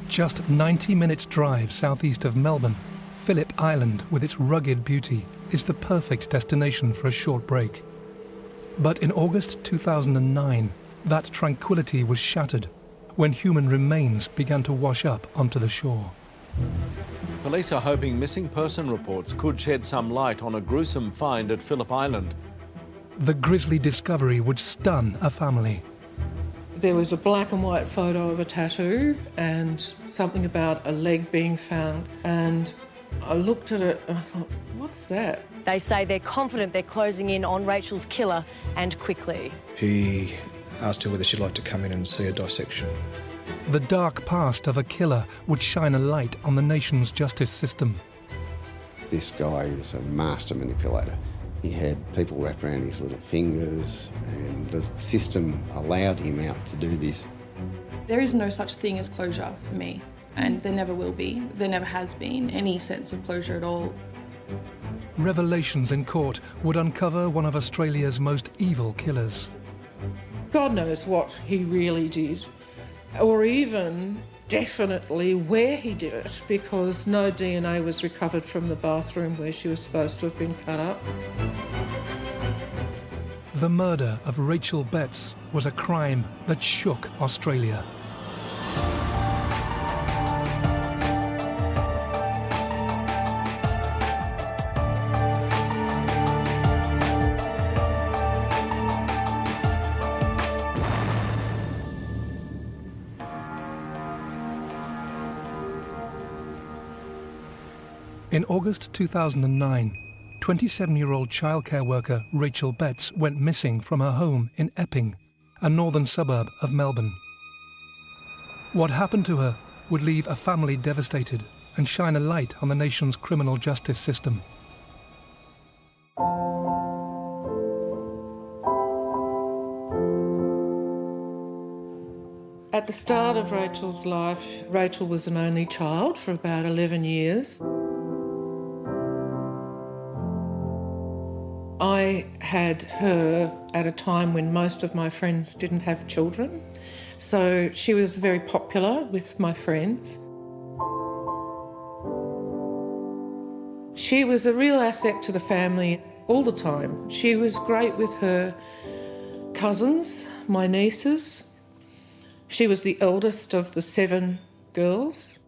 Just 90 minutes drive southeast of Melbourne, Phillip Island, with its rugged beauty, is the perfect destination for a short break. But in August 2009, that tranquility was shattered when human remains began to wash up onto the shore. Police are hoping missing person reports could shed some light on a gruesome find at Phillip Island. The grisly discovery would stun a family. There was a black and white photo of a tattoo and something about a leg being found, and I looked at it and I thought, what's that? They say they're confident they're closing in on Raechel's killer, and quickly. He asked her whether she'd like to come in and see a dissection. The dark past of a killer would shine a light on the nation's justice system. This guy was a master manipulator. He had people wrapped around his little fingers, and the system allowed him out to do this. There is no such thing as closure for me, and there never will be. There never has been any sense of closure at all. Revelations in court would uncover one of Australia's most evil killers. God knows what he really did, or even definitely where he did it, because no DNA was recovered from the bathroom where she was supposed to have been cut up. The murder of Raechel Betts was a crime that shook Australia. In August 2009, 27-year-old childcare worker Raechel Betts went missing from her home in Epping, a northern suburb of Melbourne. What happened to her would leave a family devastated and shine a light on the nation's criminal justice system. At the start of Raechel's life, Raechel was an only child for about 11 years. I had her at a time when most of my friends didn't have children, so she was very popular with my friends. She was a real asset to the family all the time. She was great with her cousins, my nieces. She was the eldest of the 7 girls.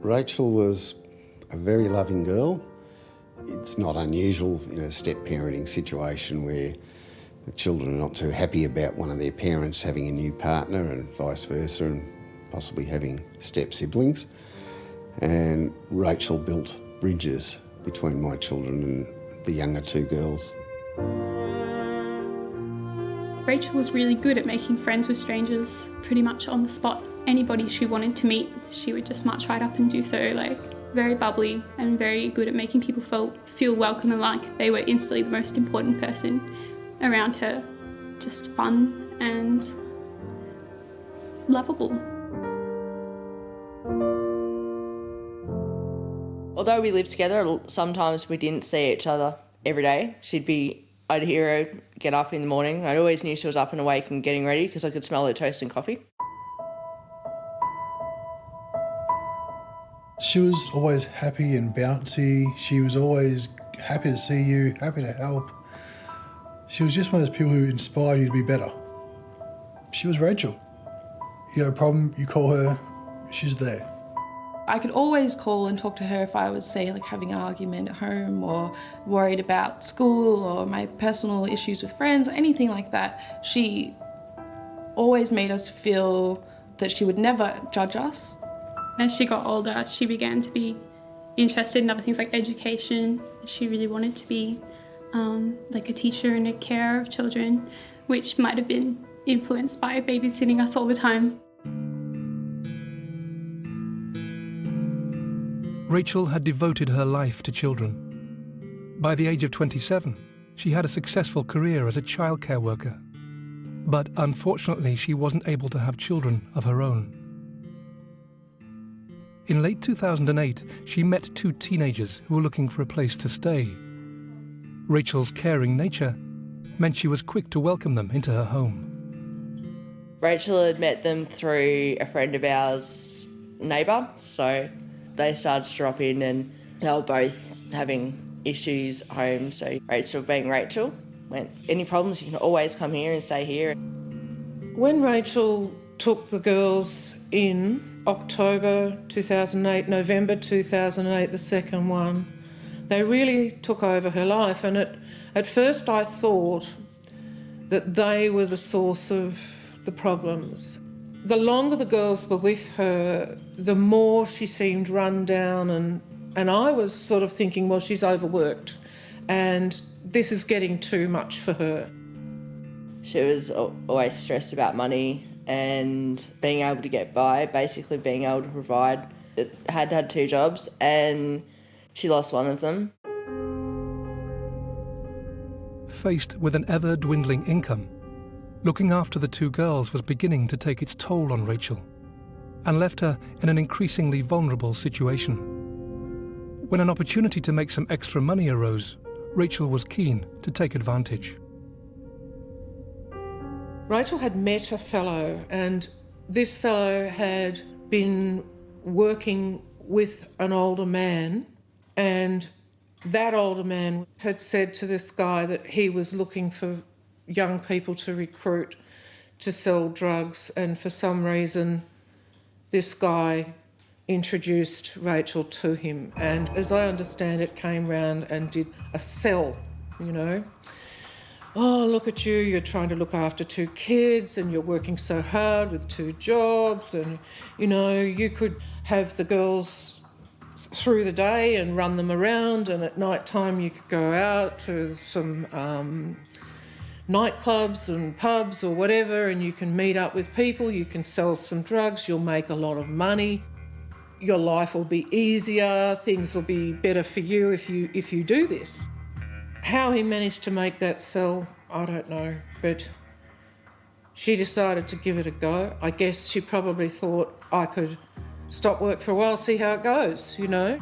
Raechel was a very loving girl. It's not unusual in a step-parenting situation where the children are not too happy about one of their parents having a new partner and vice versa, and possibly having step-siblings. And Raechel built bridges between my children and the younger 2 girls. Raechel was really good at making friends with strangers pretty much on the spot. Anybody she wanted to meet, she would just march right up and do so. Very bubbly and very good at making people feel welcome and like they were instantly the most important person around her. Just fun and lovable. Although we lived together, sometimes we didn't see each other every day. I'd hear her get up in the morning. I always knew she was up and awake and getting ready because I could smell her toast and coffee. She was always happy and bouncy. She was always happy to see you, happy to help. She was just one of those people who inspired you to be better. She was Raechel. You have a problem, you call her, she's there. I could always call and talk to her if I was, say, having an argument at home or worried about school or my personal issues with friends or anything like that. She always made us feel that she would never judge us. As she got older, she began to be interested in other things like education. She really wanted to be a teacher and a carer of children, which might have been influenced by babysitting us all the time. Raechel had devoted her life to children. By the age of 27, she had a successful career as a childcare worker. But unfortunately, she wasn't able to have children of her own. In late 2008, she met 2 teenagers who were looking for a place to stay. Raechel's caring nature meant she was quick to welcome them into her home. Raechel had met them through a friend of ours' neighbour, so they started to drop in and they were both having issues at home. So Raechel, being Raechel, went, any problems, you can always come here and stay here. When Raechel took the girls in October 2008, November 2008, the second one, they really took over her life. And at first I thought that they were the source of the problems. The longer the girls were with her, the more she seemed run down, and I was sort of thinking, well, she's overworked and this is getting too much for her. She was always stressed about money and being able to get by, basically being able to provide. Had 2 jobs and she lost one of them. Faced with an ever-dwindling income, looking after the 2 girls was beginning to take its toll on Raechel and left her in an increasingly vulnerable situation. When an opportunity to make some extra money arose, Raechel was keen to take advantage. Raechel had met a fellow, and this fellow had been working with an older man, and that older man had said to this guy that he was looking for young people to recruit to sell drugs, and for some reason this guy introduced Raechel to him, and as I understand it, came round and did a sell, you know. Oh, look at you, you're trying to look after 2 kids and you're working so hard with 2 jobs, and, you know, you could have the girls through the day and run them around, and at night time you could go out to some nightclubs and pubs or whatever, and you can meet up with people, you can sell some drugs, you'll make a lot of money, your life will be easier, things will be better for you if you do this. How he managed to make that sell, I don't know, but she decided to give it a go. I guess she probably thought I could stop work for a while, see how it goes, you know.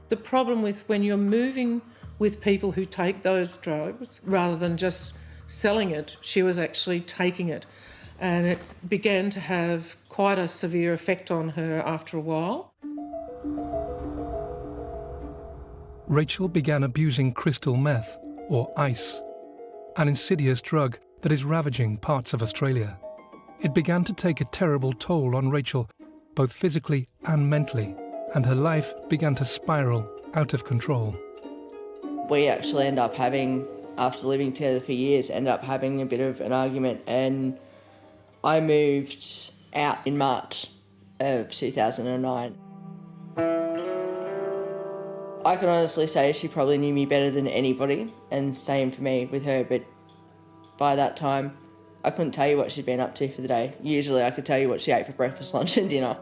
The problem with when you're moving with people who take those drugs, rather than just selling it, she was actually taking it. And it began to have quite a severe effect on her after a while. Raechel began abusing crystal meth, or ice, an insidious drug that is ravaging parts of Australia. It began to take a terrible toll on Raechel, both physically and mentally, and her life began to spiral out of control. We actually end up having, after living together for years, end up having a bit of an argument, and I moved out in March of 2009. I can honestly say she probably knew me better than anybody, and same for me with her, but by that time I couldn't tell you what she'd been up to for the day. Usually I could tell you what she ate for breakfast, lunch and dinner.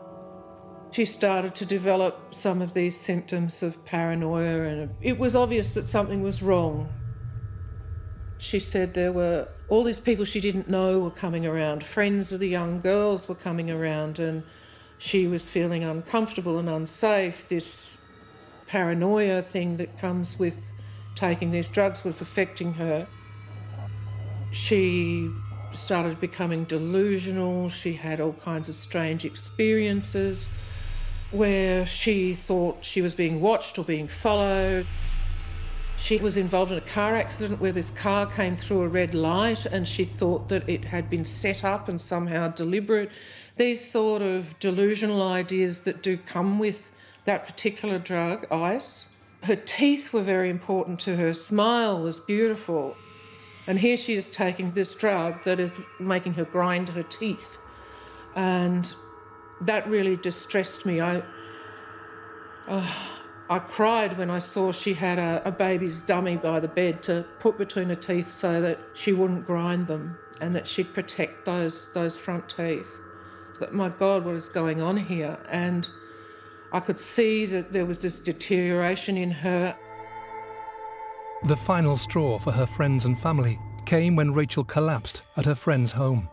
She started to develop some of these symptoms of paranoia, and it was obvious that something was wrong. She said there were all these people she didn't know were coming around, friends of the young girls were coming around, and she was feeling uncomfortable and unsafe. This paranoia thing that comes with taking these drugs was affecting her. She started becoming delusional. She had all kinds of strange experiences where she thought she was being watched or being followed. She was involved in a car accident where this car came through a red light and she thought that it had been set up and somehow deliberate. These sort of delusional ideas that do come with that particular drug, ice. Her teeth were very important to her. Smile was beautiful. And here she is taking this drug that is making her grind her teeth. And that really distressed me. I cried when I saw she had a baby's dummy by the bed to put between her teeth so that she wouldn't grind them and that she'd protect those front teeth. But my God, what is going on here? And I could see that there was this deterioration in her. The final straw for her friends and family came when Raechel collapsed at her friend's home.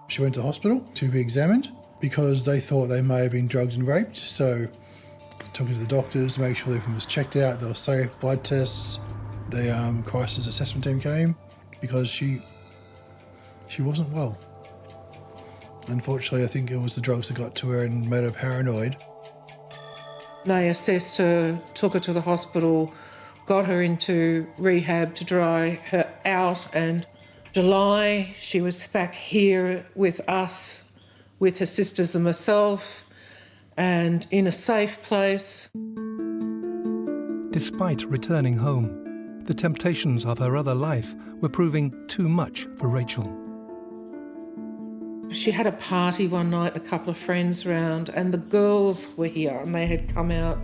She went to the hospital to be examined because they thought they may have been drugged and raped. So took her to the doctors to make sure everything was checked out. They were safe, blood tests. The crisis assessment team came because she She wasn't well. Unfortunately, I think it was the drugs that got to her and made her paranoid. They assessed her, took her to the hospital, got her into rehab to dry her out, and July she was back here with us, with her sisters and myself, and in a safe place. Despite returning home, the temptations of her other life were proving too much for Raechel. She had a party one night, a couple of friends round, and the girls were here and they had come out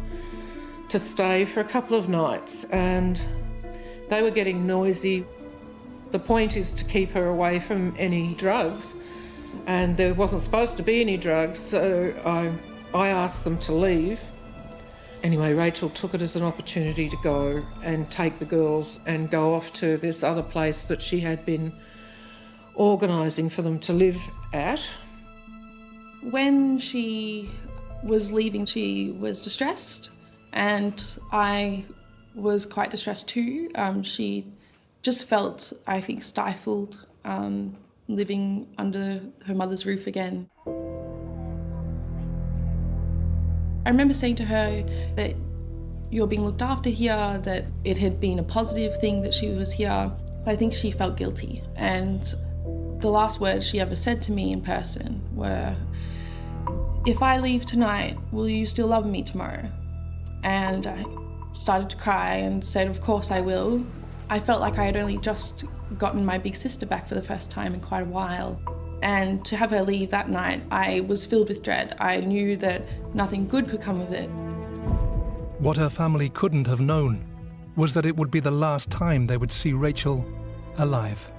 to stay for a couple of nights, and they were getting noisy. The point is to keep her away from any drugs, and there wasn't supposed to be any drugs, so I asked them to leave. Anyway, Raechel took it as an opportunity to go and take the girls and go off to this other place that she had been organising for them to live at. When she was leaving, she was distressed, and I was quite distressed too. She just felt, I think, stifled, living under her mother's roof again. I remember saying to her that you're being looked after here, that it had been a positive thing that she was here, but I think she felt guilty. And the last words she ever said to me in person were, "If I leave tonight, will you still love me tomorrow?" And I started to cry and said, "Of course I will." I felt like I had only just gotten my big sister back for the first time in quite a while. And to have her leave that night, I was filled with dread. I knew that nothing good could come of it. What her family couldn't have known was that it would be the last time they would see Raechel alive.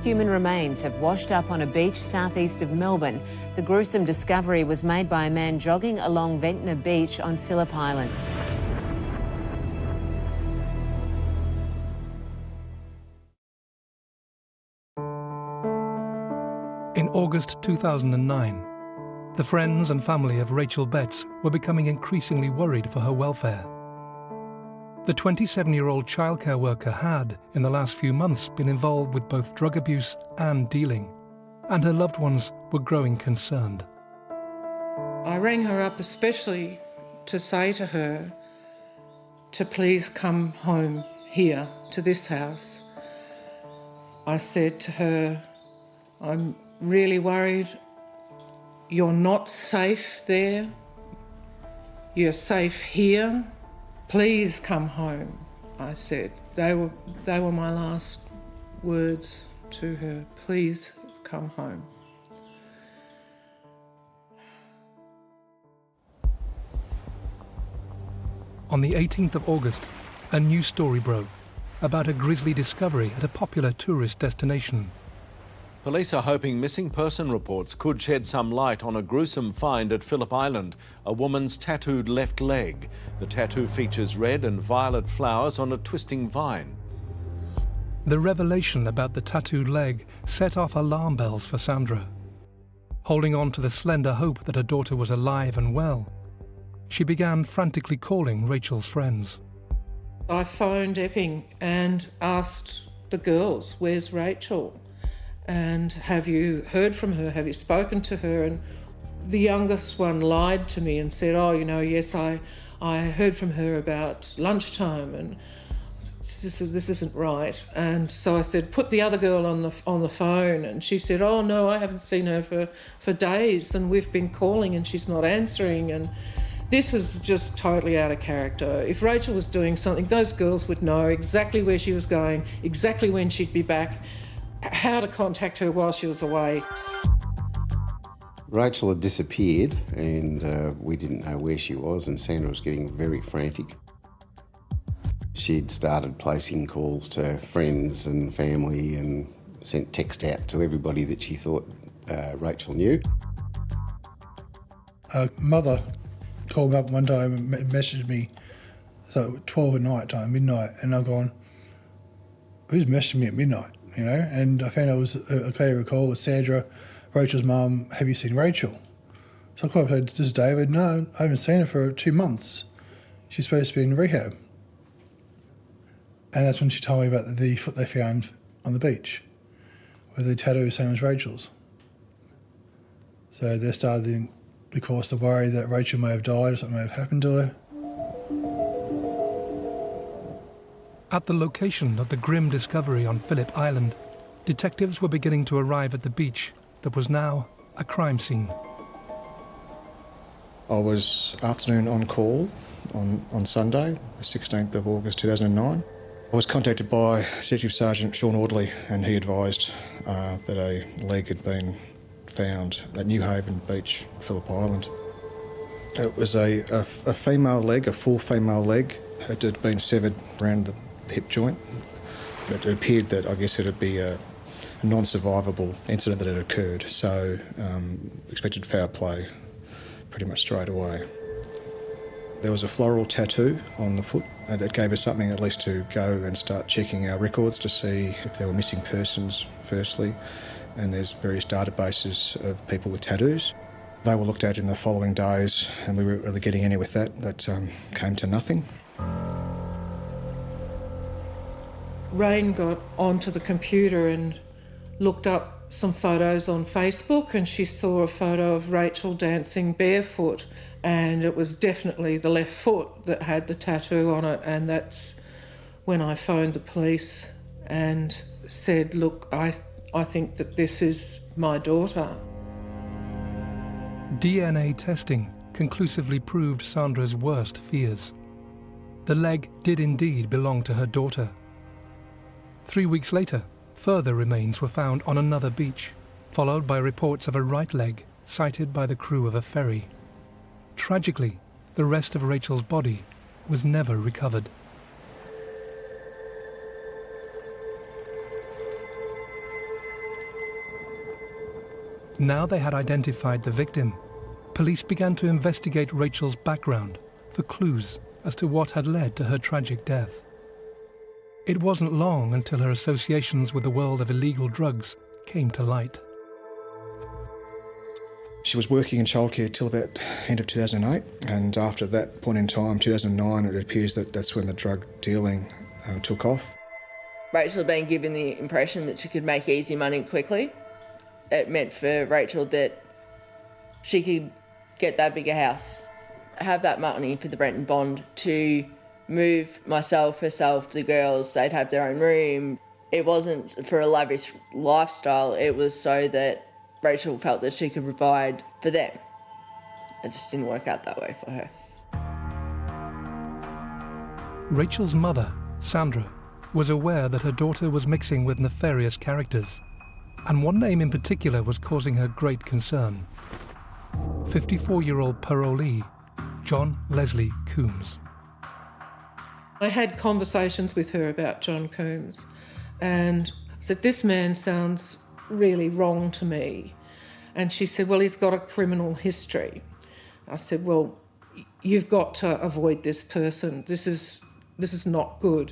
Human remains have washed up on a beach southeast of Melbourne. The gruesome discovery was made by a man jogging along Ventnor Beach on Phillip Island. In August 2009, the friends and family of Raechel Betts were becoming increasingly worried for her welfare. The 27-year-old childcare worker had, in the last few months, been involved with both drug abuse and dealing, and her loved ones were growing concerned. I rang her up especially to say to her to please come home here to this house. I said to her, "I'm really worried. You're not safe there. You're safe here. Please come home," I said. They were my last words to her. Please come home. On the 18th of August, a new story broke about a grisly discovery at a popular tourist destination. Police are hoping missing person reports could shed some light on a gruesome find at Phillip Island, a woman's tattooed left leg. The tattoo features red and violet flowers on a twisting vine. The revelation about the tattooed leg set off alarm bells for Sandra. Holding on to the slender hope that her daughter was alive and well, she began frantically calling Raechel's friends. I phoned Epping and asked the girls, "Where's Raechel? And have you heard from her? Have you spoken to her?" And the youngest one lied to me and said, "Oh, yes, I heard from her about lunchtime, and this isn't right." And so I said, "Put the other girl on the phone," and she said, "Oh no, I haven't seen her for days, and we've been calling and she's not answering." And this was just totally out of character. If Raechel was doing something, those girls would know exactly where she was going, exactly when she'd be back, how to contact her while she was away. Raechel had disappeared and we didn't know where she was, and Sandra was getting very frantic. She'd started placing calls to friends and family and sent text out to everybody that she thought Raechel knew. Her mother called me up one time and messaged me, so 12 at night time, midnight, and I've gone, "Who's messaging me at midnight?" And I found out it was a clear call with Sandra, Raechel's mum. "Have you seen Raechel?" So I called up and said, "This is David." "No, I haven't seen her for 2 months. She's supposed to be in rehab." And that's when she told me about the foot they found on the beach. with the tattoo same as Raechel's. So there started the cause to worry that Raechel may have died or something may have happened to her. At the location of the grim discovery on Phillip Island, detectives were beginning to arrive at the beach that was now a crime scene. I was afternoon on call on Sunday, the 16th of August 2009. I was contacted by Detective Sergeant Sean Audley, and he advised that a leg had been found at New Haven Beach, Phillip Island. It was a female leg, a full female leg. It had been severed around the hip joint. It appeared that I guess it would be a non-survivable incident that had occurred, so expected foul play pretty much straight away. There was a floral tattoo on the foot, and it gave us something at least to go and start checking our records to see if there were missing persons, firstly, and there's various databases of people with tattoos. They were looked at in the following days, and we weren't really getting anywhere with that. That came to nothing. Rain got onto the computer and looked up some photos on Facebook, and she saw a photo of Raechel dancing barefoot, and it was definitely the left foot that had the tattoo on it. And that's when I phoned the police and said, look, I think that this is my daughter. DNA testing conclusively proved Sandra's worst fears. The leg did indeed belong to her daughter. 3 weeks later, further remains were found on another beach, followed by reports of a right leg sighted by the crew of a ferry. Tragically, the rest of Raechel's body was never recovered. Now they had identified the victim, police began to investigate Raechel's background for clues as to what had led to her tragic death. It wasn't long until her associations with the world of illegal drugs came to light. She was working in childcare till about end of 2008, and after that point in time, 2009, it appears that that's when the drug dealing took off. Raechel had been given the impression that she could make easy money quickly. It meant for Raechel that she could get that bigger house, have that money for the rent and bond to move myself, herself, the girls, they'd have their own room. It wasn't for a lavish lifestyle, it was so that Raechel felt that she could provide for them. It just didn't work out that way for her. Raechel's mother, Sandra, was aware that her daughter was mixing with nefarious characters, and one name in particular was causing her great concern. 54-year-old parolee, John Leslie Coombs. I had conversations with her about John Coombs and said, this man sounds really wrong to me. And she said, well, he's got a criminal history. I said, well, you've got to avoid this person. This is not good.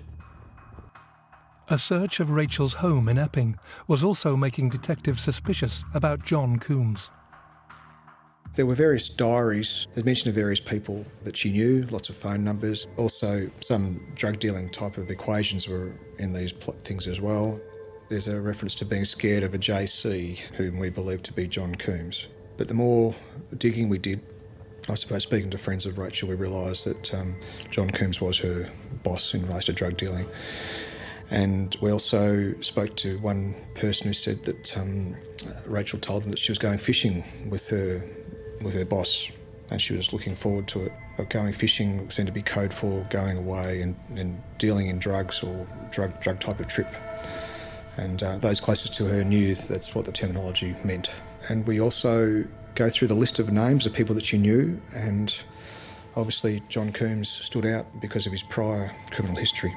A search of Raechel's home in Epping was also making detectives suspicious about John Coombs. There were various diaries that mentioned various people that she knew, lots of phone numbers. Also, some drug dealing type of equations were in these things as well. There's a reference to being scared of a JC, whom we believe to be John Coombs. But the more digging we did, I suppose speaking to friends of Raechel, we realised that John Coombs was her boss in relation to drug dealing. And we also spoke to one person who said that Raechel told them that she was going fishing with her boss, and she was looking forward to it. Going fishing seemed to be code for going away and dealing in drugs or drug type of trip. And those closest to her knew that's what the terminology meant. And we also go through the list of names of people that she knew, and obviously John Coombs stood out because of his prior criminal history.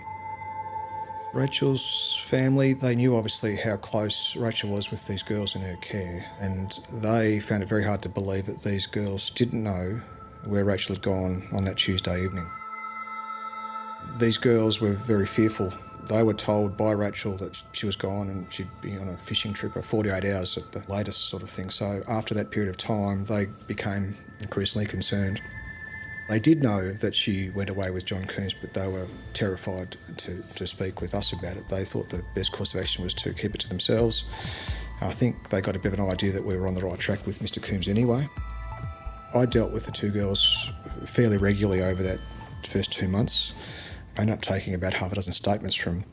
Raechel's family, they knew obviously how close Raechel was with these girls in her care, and they found it very hard to believe that these girls didn't know where Raechel had gone on that Tuesday evening. These girls were very fearful. They were told by Raechel that she was gone and she'd be on a fishing trip for 48 hours at the latest sort of thing. So after that period of time, they became increasingly concerned. They did know that she went away with John Coombs, but they were terrified to speak with us about it. They thought the best course of action was to keep it to themselves. I think they got a bit of an idea that we were on the right track with Mr Coombs anyway. I dealt with the two girls fairly regularly over that first 2 months. I ended up taking about half a dozen statements from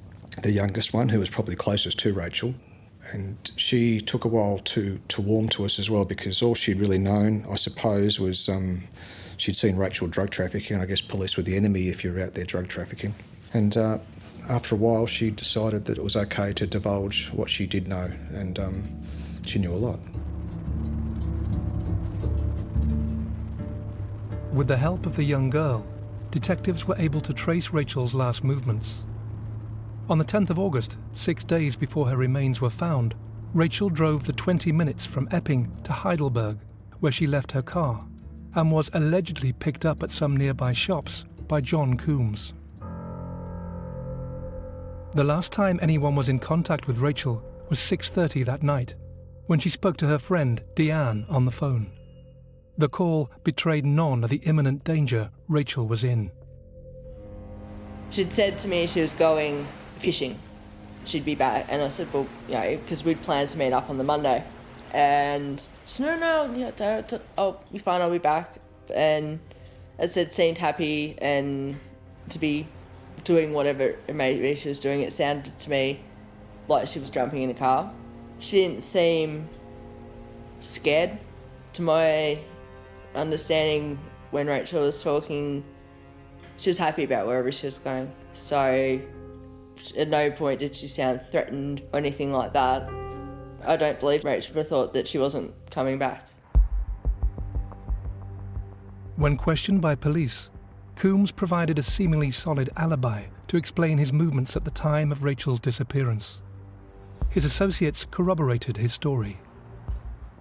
the youngest one, who was probably closest to Raechel. And she took a while to warm to us as well, because all she'd really known, I suppose, was she'd seen Raechel drug trafficking, and I guess police were the enemy if you're out there drug trafficking. And after a while, she decided that it was okay to divulge what she did know, and she knew a lot. With the help of the young girl, detectives were able to trace Raechel's last movements. On the 10th of August, 6 days before her remains were found, Raechel drove the 20 minutes from Epping to Heidelberg, where she left her car, and was allegedly picked up at some nearby shops by John Coombs. The last time anyone was in contact with Raechel was 6:30 that night, when she spoke to her friend Deanne on the phone. The call betrayed none of the imminent danger Raechel was in. She'd said to me she was going fishing. She'd be back, and I said, well, you know, because we'd planned to meet up on the Monday. And she said, no, yeah, I'll be fine, I'll be back. And I said, seemed happy and to be doing whatever it may be she was doing. It sounded to me like she was jumping in a car. She didn't seem scared. To my understanding, when Raechel was talking, she was happy about wherever she was going. So at no point did she sound threatened or anything like that. I don't believe Raechel thought that she wasn't coming back. When questioned by police, Coombs provided a seemingly solid alibi to explain his movements at the time of Raechel's disappearance. His associates corroborated his story.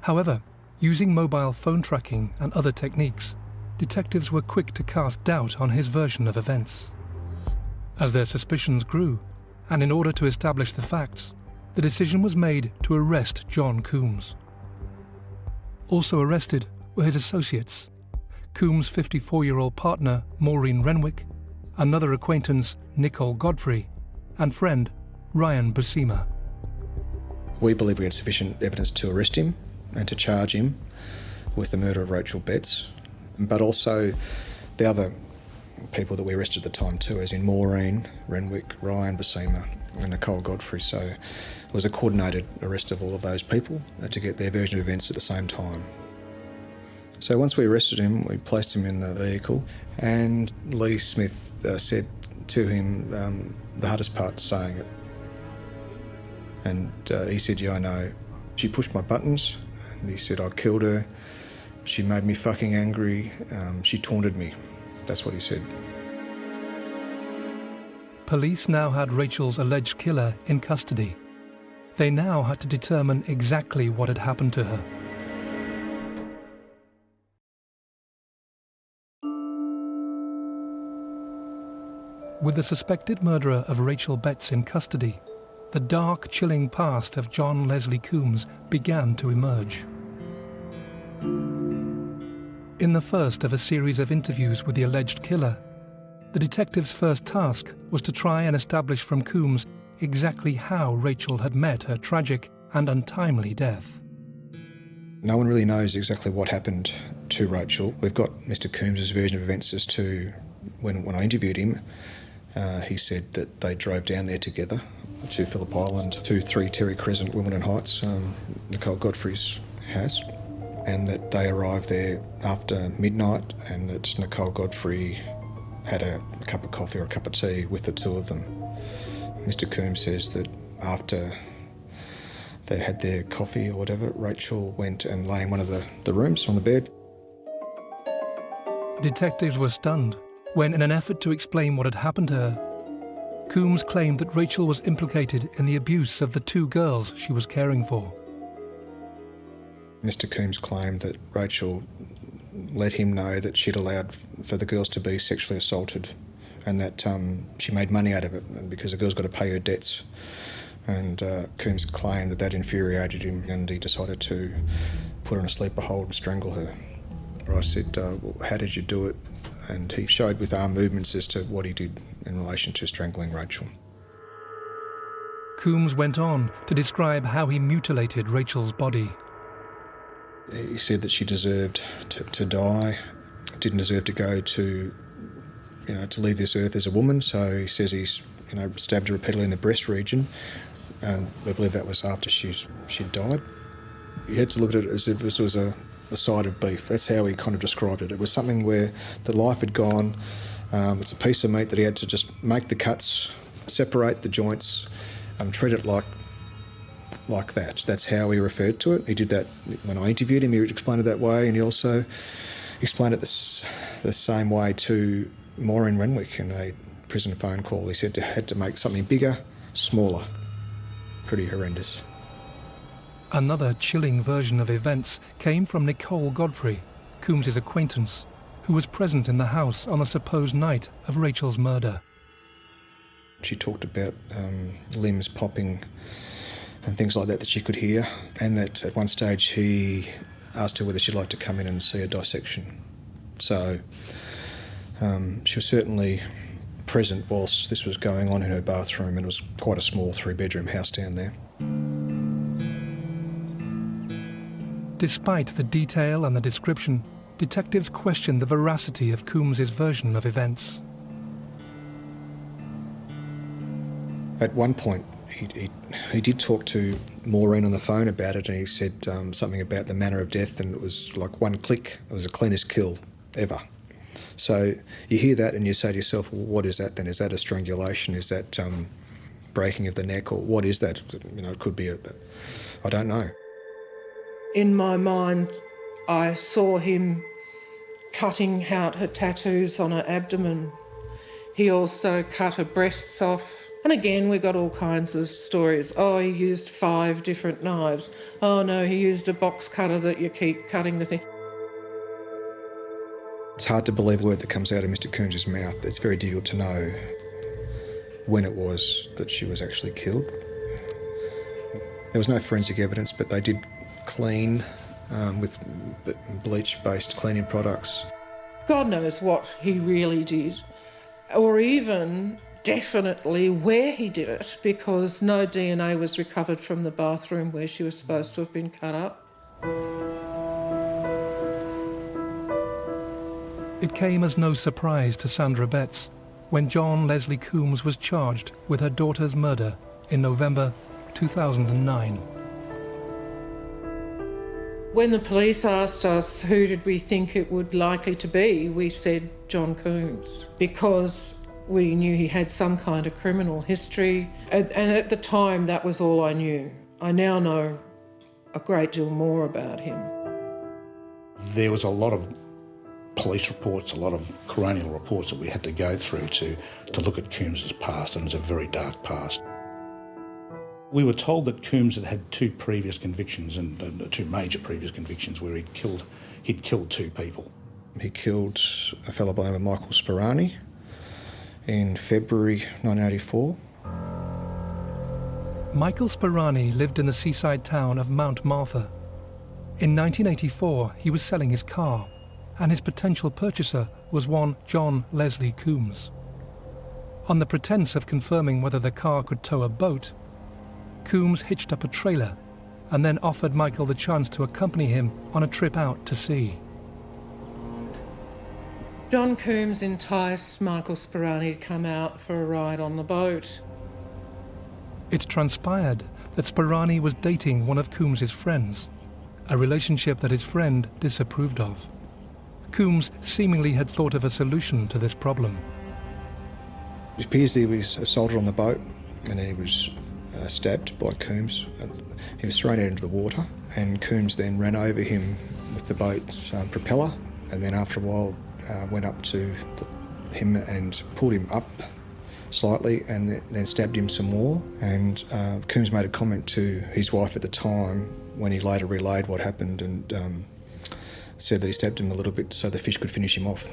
However, using mobile phone tracking and other techniques, detectives were quick to cast doubt on his version of events. As their suspicions grew, and in order to establish the facts, the decision was made to arrest John Coombs. Also arrested were his associates, Coombs' 54-year-old partner Maureen Renwick, another acquaintance Nicole Godfrey, and friend Ryan Buscema. We believe we had sufficient evidence to arrest him and to charge him with the murder of Raechel Betts, but also the other people that we arrested at the time too, as in Maureen Renwick, Ryan Buscema and Nicole Godfrey. So it was a coordinated arrest of all of those people to get their version of events at the same time. So once we arrested him, we placed him in the vehicle, and Lee Smith said to him the hardest part, saying it. And he said, yeah, I know. She pushed my buttons, and he said, I killed her. She made me fucking angry. She taunted me. That's what he said. Police now had Raechel's alleged killer in custody. They now had to determine exactly what had happened to her. With the suspected murderer of Raechel Betts in custody, the dark, chilling past of John Leslie Coombs began to emerge. In the first of a series of interviews with the alleged killer, the detective's first task was to try and establish from Coombs exactly how Raechel had met her tragic and untimely death. No one really knows exactly what happened to Raechel. We've got Mr Coombs' version of events as to when I interviewed him. He said that they drove down there together to Phillip Island, to 3 Terry Crescent, Wimbledon Heights, Nicole Godfrey's house, and that they arrived there after midnight, and that Nicole Godfrey had a cup of coffee or a cup of tea with the two of them. Mr Coombs says that after they had their coffee or whatever, Raechel went and lay in one of the rooms on the bed. Detectives were stunned when, in an effort to explain what had happened to her, Coombs claimed that Raechel was implicated in the abuse of the 2 girls she was caring for. Mr Coombs claimed that Raechel let him know that she'd allowed for the girls to be sexually assaulted, and that she made money out of it because the girls got to pay her debts. And Coombs claimed that infuriated him, and he decided to put her in a sleeper hold and strangle her. I said, well, how did you do it? and he showed with arm movements as to what he did in relation to strangling Raechel. Coombs went on to describe how he mutilated Raechel's body. He said that she deserved to die, didn't deserve to go to leave this earth as a woman. So he says he's stabbed her repeatedly in the breast region, and we believe that was after she'd died. You had to look at it as if this was a side of beef. That's how he kind of described it. It was something where the life had gone. It's a piece of meat that he had to just make the cuts, separate the joints, treat it like that. That's how he referred to it. He did that when I interviewed him. He explained it that way, and he also explained it the same way to Maureen Renwick in a prison phone call. He said he had to make something bigger, smaller. Pretty horrendous. Another chilling version of events came from Nicole Godfrey, Coombs' acquaintance, who was present in the house on the supposed night of Raechel's murder. She talked about limbs popping and things like that she could hear, and that at one stage he asked her whether she'd like to come in and see a dissection. So she was certainly present whilst this was going on in her bathroom, and it was quite a small 3-bedroom house down there. Despite the detail and the description, detectives questioned the veracity of Coombs' version of events. At one point, he did talk to Maureen on the phone about it, and he said something about the manner of death, and it was like one click. It was the cleanest kill ever. So you hear that and you say to yourself, well, what is that then? Is that a strangulation? Is that breaking of the neck? Or what is that? It could be I don't know. In my mind, I saw him cutting out her tattoos on her abdomen. He also cut her breasts off. And again, we got all kinds of stories. Oh, he used 5 different knives. Oh no, he used a box cutter that you keep cutting the thing. It's hard to believe a word that comes out of Mr. Coombs' mouth. It's very difficult to know when it was that she was actually killed. There was no forensic evidence, but they did clean with bleach-based cleaning products. God knows what he really did, or even definitely where he did it, because no DNA was recovered from the bathroom where she was supposed to have been cut up. It came as no surprise to Sandra Betts when John Leslie Coombs was charged with her daughter's murder in November 2009. When the police asked us who did we think it would likely to be, we said John Coombs, because we knew he had some kind of criminal history. And at the time, that was all I knew. I now know a great deal more about him. There was a lot of police reports, a lot of coronial reports that we had to go through to look at Coombs' past, and it's a very dark past. We were told that Coombs had 2 previous convictions, and 2 major previous convictions where he'd killed 2 people. He killed a fellow by the name of Michael Sperani in February 1984. Michael Sperani lived in the seaside town of Mount Martha. In 1984, he was selling his car, and his potential purchaser was one John Leslie Coombs. On the pretense of confirming whether the car could tow a boat, Coombs hitched up a trailer and then offered Michael the chance to accompany him on a trip out to sea. John Coombs enticed Michael Sperani to come out for a ride on the boat. It transpired that Sperani was dating one of Coombs' friends, a relationship that his friend disapproved of. Coombs seemingly had thought of a solution to this problem. It appears he was assaulted on the boat, and he was stabbed by Coombs. He was thrown out into the water, and Coombs then ran over him with the boat's propeller, and then after a while went up to him and pulled him up slightly and then stabbed him some more. And Coombs made a comment to his wife at the time when he later relayed what happened, and said that he stabbed him a little bit so the fish could finish him off.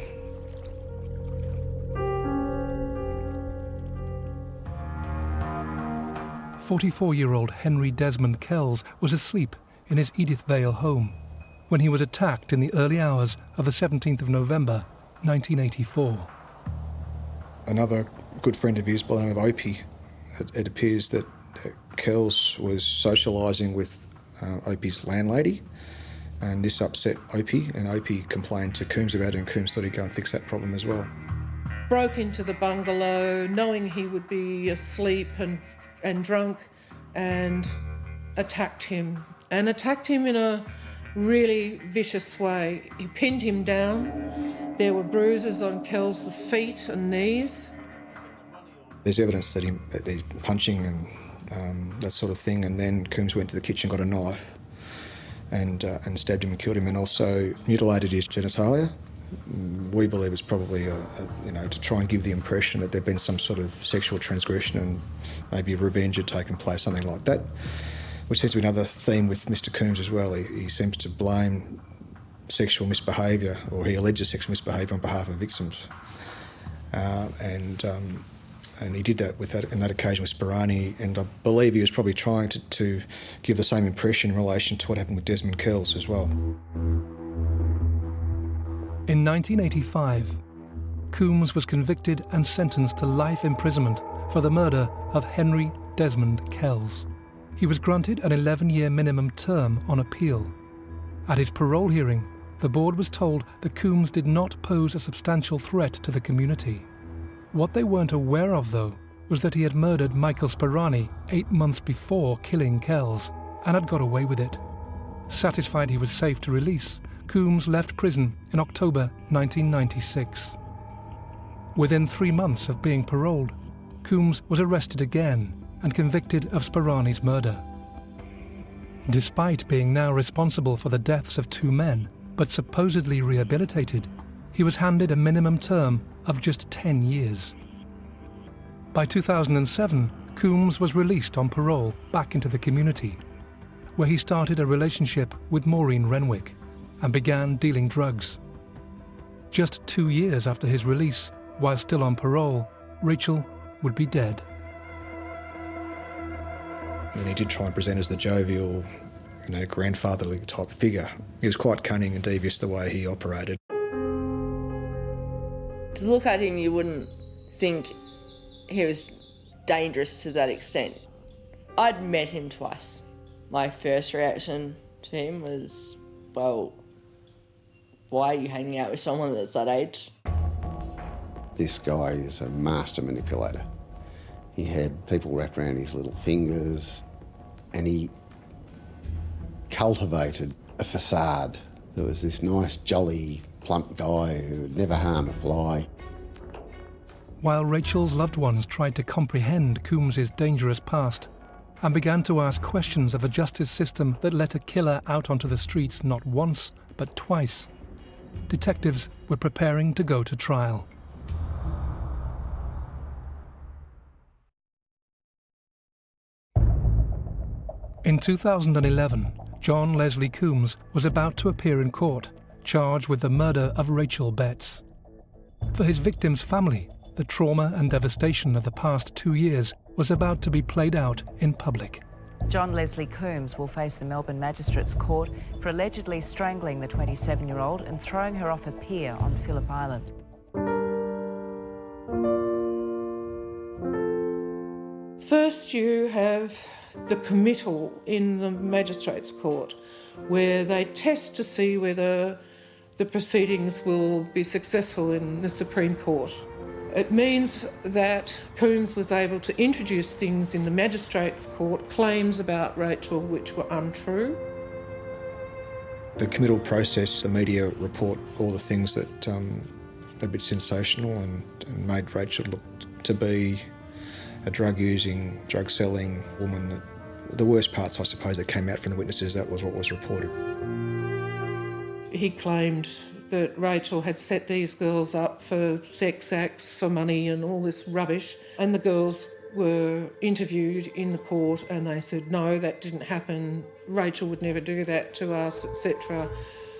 "44-year-old Henry Desmond Kells was asleep in his Edith Vale home when he was attacked in the early hours of the 17th of November 1984. Another good friend of his by the name of Opie, it appears that Kells was socialising with Opie's landlady, and this upset Opie, and Opie complained to Coombs about it, and Coombs thought he'd go and fix that problem as well. Broke into the bungalow knowing he would be asleep and drunk, and attacked him in a really vicious way. He pinned him down. There were bruises on Kells' feet and knees. There's evidence that he's punching and that sort of thing, and then Coombs went to the kitchen, got a knife and stabbed him and killed him, and also mutilated his genitalia. We believe it's probably to try and give the impression that there'd been some sort of sexual transgression and maybe revenge had taken place, something like that, which seems to be another theme with Mr. Coombs as well. He seems to blame sexual misbehaviour, or he alleges sexual misbehaviour on behalf of victims, and he did that on that occasion with Sperani, and I believe he was probably trying to give the same impression in relation to what happened with Desmond Kells as well. In 1985, Coombs was convicted and sentenced to life imprisonment for the murder of Henry Desmond Kells. He was granted an 11-year minimum term on appeal. At his parole hearing, the board was told that Coombs did not pose a substantial threat to the community. What they weren't aware of, though, was that he had murdered Michael Sperani 8 months before killing Kells and had got away with it. Satisfied he was safe to release, Coombs left prison in October 1996. Within 3 months of being paroled, Coombs was arrested again and convicted of Sperani's murder. Despite being now responsible for the deaths of 2 men, but supposedly rehabilitated, he was handed a minimum term of just 10 years. By 2007, Coombs was released on parole back into the community, where he started a relationship with Maureen Renwick and began dealing drugs. Just 2 years after his release, while still on parole, Raechel would be dead. And he did try and present as the jovial, grandfatherly type figure. He was quite cunning and devious the way he operated. To look at him, you wouldn't think he was dangerous to that extent. I'd met him twice. My first reaction to him was, well, why are you hanging out with someone that's that age? This guy is a master manipulator. He had people wrapped around his little fingers, and he cultivated a facade. There was this nice, jolly, plump guy who would never harm a fly. While Raechel's loved ones tried to comprehend Coombs's dangerous past and began to ask questions of a justice system that let a killer out onto the streets not once, but twice, detectives were preparing to go to trial. In 2011, John Leslie Coombs was about to appear in court, charged with the murder of Raechel Betts. For his victim's family, the trauma and devastation of the past 2 years was about to be played out in public. John Leslie Coombs will face the Melbourne Magistrates Court for allegedly strangling the 27-year-old and throwing her off a pier on Phillip Island. First, you have the committal in the Magistrates Court, where they test to see whether the proceedings will be successful in the Supreme Court. It means that Coombs was able to introduce things in the Magistrates Court, claims about Raechel which were untrue. The committal process, the media report all the things that are a bit sensational and made Raechel look to be a drug-using, drug-selling woman. The worst parts, I suppose, that came out from the witnesses, that was what was reported. He claimed that Raechel had set these girls up for sex acts, for money and all this rubbish, and the girls were interviewed in the court and they said, no, that didn't happen, Raechel would never do that to us, etc.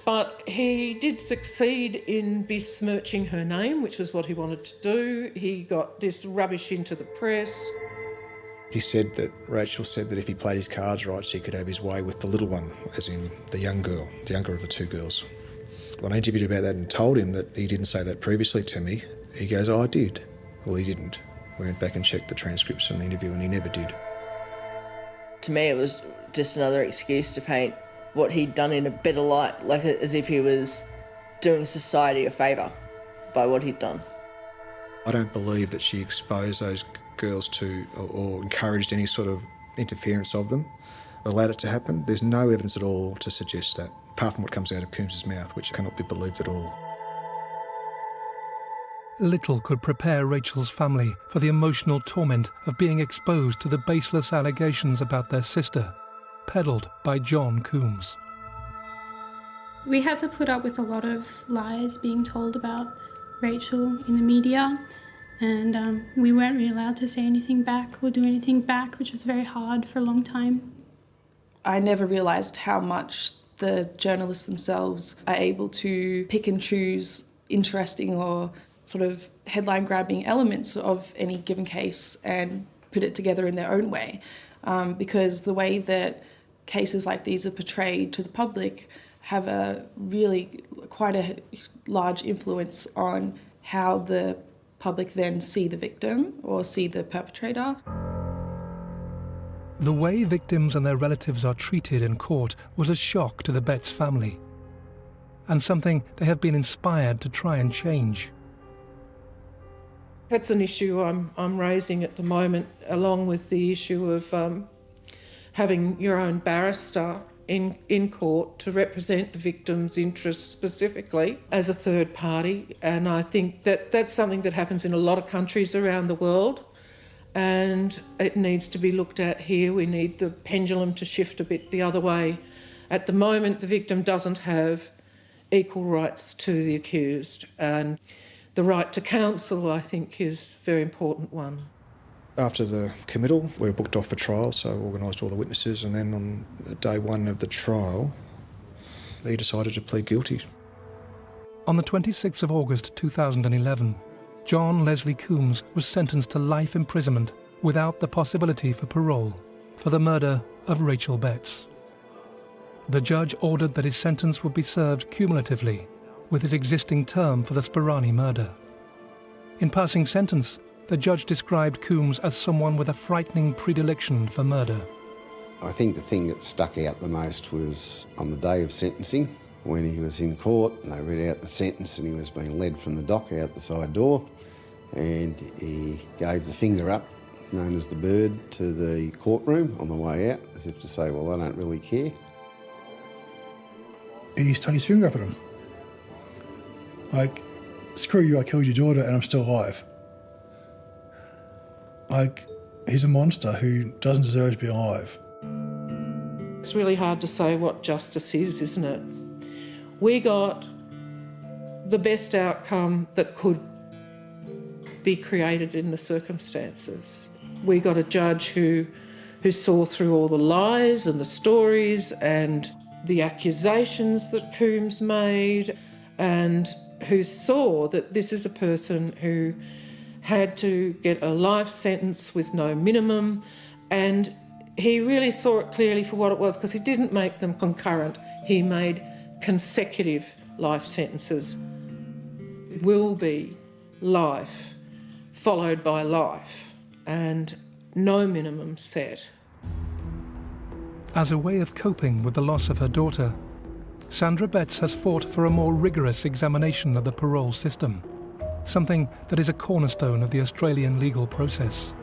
But he did succeed in besmirching her name, which was what he wanted to do. He got this rubbish into the press. He said that, Raechel said that if he played his cards right, she could have his way with the little one, as in the young girl, the younger of the 2 girls. When I interviewed about that and told him that he didn't say that previously to me, he goes, "Oh, I did." Well, he didn't. We went back and checked the transcripts from the interview and he never did. To me, it was just another excuse to paint what he'd done in a better light, like as if he was doing society a favour by what he'd done. I don't believe that she exposed those girls to or encouraged any sort of interference of them, or allowed it to happen. There's no evidence at all to suggest that, apart from what comes out of Coombs's mouth, which cannot be believed at all. Little could prepare Raechel's family for the emotional torment of being exposed to the baseless allegations about their sister, peddled by John Coombs. We had to put up with a lot of lies being told about Raechel in the media, and we weren't really allowed to say anything back or do anything back, which was very hard for a long time. I never realised how much the journalists themselves are able to pick and choose interesting or sort of headline-grabbing elements of any given case and put it together in their own way. Because the way that cases like these are portrayed to the public have a really quite a large influence on how the public then see the victim or see the perpetrator. The way victims and their relatives are treated in court was a shock to the Betts family, and something they have been inspired to try and change. That's an issue I'm raising at the moment, along with the issue of having your own barrister in court to represent the victim's interests specifically as a third party. And I think that that's something that happens in a lot of countries around the world, and it needs to be looked at here. We need the pendulum to shift a bit the other way. At the moment, the victim doesn't have equal rights to the accused, and the right to counsel, I think, is a very important one. After the committal, we were booked off for trial, so organised all the witnesses, and then on day one of the trial, he decided to plead guilty. On the 26th of August 2011, John Leslie Coombs was sentenced to life imprisonment without the possibility for parole for the murder of Raechel Betts. The judge ordered that his sentence would be served cumulatively with his existing term for the Sperani murder. In passing sentence, the judge described Coombs as someone with a frightening predilection for murder. I think the thing that stuck out the most was on the day of sentencing, when he was in court and they read out the sentence and he was being led from the dock out the side door, and he gave the finger up, known as the bird, to the courtroom on the way out, as if to say, well, I don't really care. He stuck his finger up at him. Like, screw you, I killed your daughter and I'm still alive. Like, he's a monster who doesn't deserve to be alive. It's really hard to say what justice is, isn't it? We got the best outcome that could be created in the circumstances. We got a judge who saw through all the lies and the stories and the accusations that Coombs made, and who saw that this is a person who had to get a life sentence with no minimum, and he really saw it clearly for what it was, because he didn't make them concurrent. He made consecutive life sentences. It will be life followed by life, and no minimum set. As a way of coping with the loss of her daughter, Sandra Betts has fought for a more rigorous examination of the parole system, something that is a cornerstone of the Australian legal process.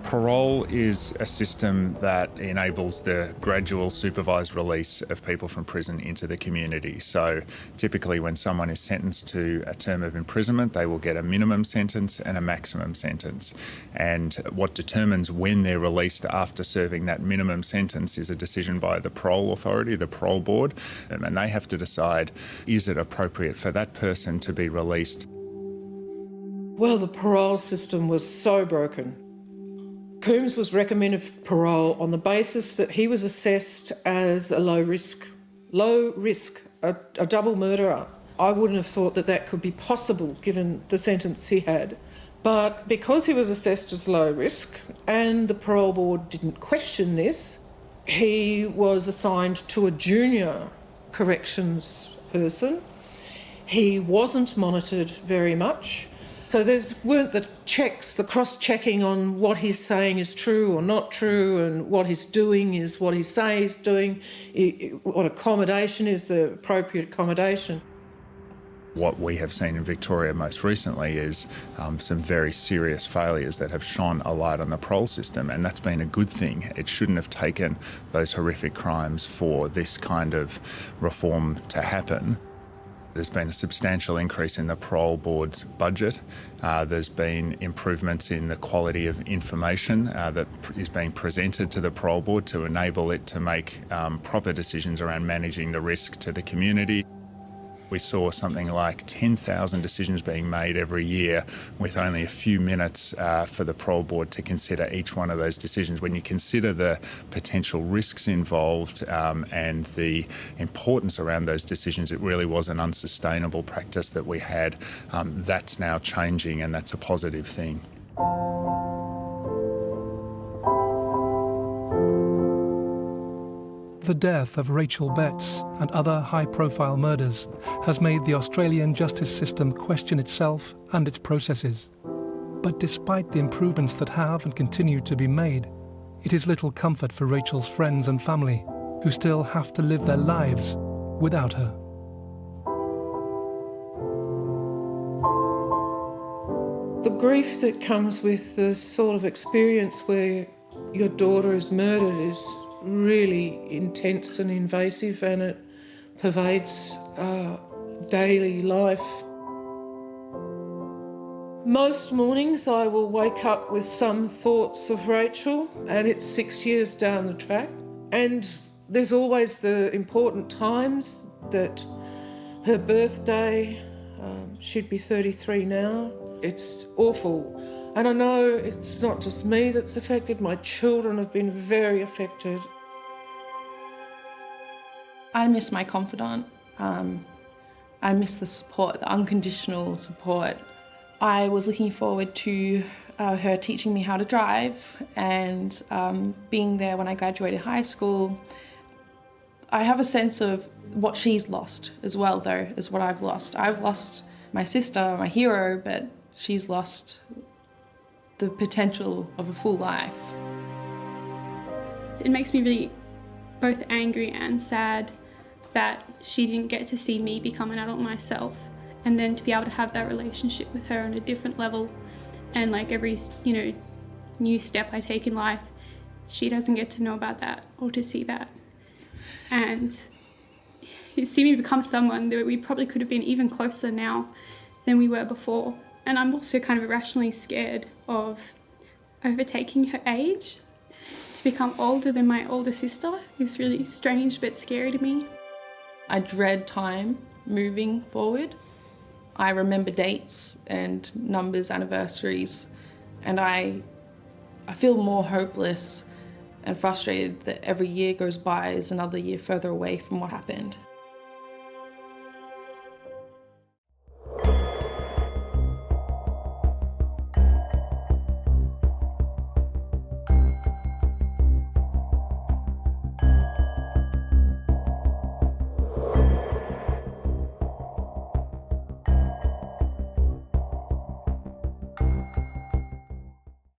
Parole is a system that enables the gradual supervised release of people from prison into the community. So typically when someone is sentenced to a term of imprisonment, they will get a minimum sentence and a maximum sentence. And what determines when they're released after serving that minimum sentence is a decision by the parole authority, the parole board, and they have to decide, is it appropriate for that person to be released? Well, the parole system was so broken. Coombs was recommended for parole on the basis that he was assessed as a low risk, a double murderer. I wouldn't have thought that that could be possible given the sentence he had. But because he was assessed as low risk and the parole board didn't question this, he was assigned to a junior corrections person. He wasn't monitored very much. So there weren't the checks, the cross-checking on what he's saying is true or not true, and what he's doing is what he says he's doing, what accommodation is the appropriate accommodation. What we have seen in Victoria most recently is some very serious failures that have shone a light on the parole system, and that's been a good thing. It shouldn't have taken those horrific crimes for this kind of reform to happen. There's been a substantial increase in the parole board's budget. There's been improvements in the quality of information that is being presented to the parole board to enable it to make proper decisions around managing the risk to the community. We saw something like 10,000 decisions being made every year with only a few minutes for the parole board to consider each one of those decisions. When you consider the potential risks involved and the importance around those decisions, it really was an unsustainable practice that we had. That's now changing, and that's a positive thing. The death of Raechel Betts and other high-profile murders has made the Australian justice system question itself and its processes. But despite the improvements that have and continue to be made, it is little comfort for Raechel's friends and family, who still have to live their lives without her. The grief that comes with the sort of experience where your daughter is murdered is really intense and invasive, and it pervades daily life. Most mornings I will wake up with some thoughts of Raechel, and it's 6 years down the track. And there's always the important times, that her birthday, she'd be 33 now. It's awful. And I know it's not just me that's affected, my children have been very affected. I miss my confidant. I miss the support, the unconditional support. I was looking forward to her teaching me how to drive and being there when I graduated high school. I have a sense of what she's lost as well, though, is what I've lost. I've lost my sister, my hero, but she's lost the potential of a full life. It makes me really both angry and sad that she didn't get to see me become an adult myself, and then to be able to have that relationship with her on a different level, and like every new step I take in life, she doesn't get to know about that or to see that. And you see me become someone that we probably could have been even closer now than we were before. And I'm also kind of irrationally scared of overtaking her age. To become older than my older sister is really strange but scary to me. I dread time moving forward. I remember dates and numbers, anniversaries, and I feel more hopeless and frustrated that every year goes by is another year further away from what happened.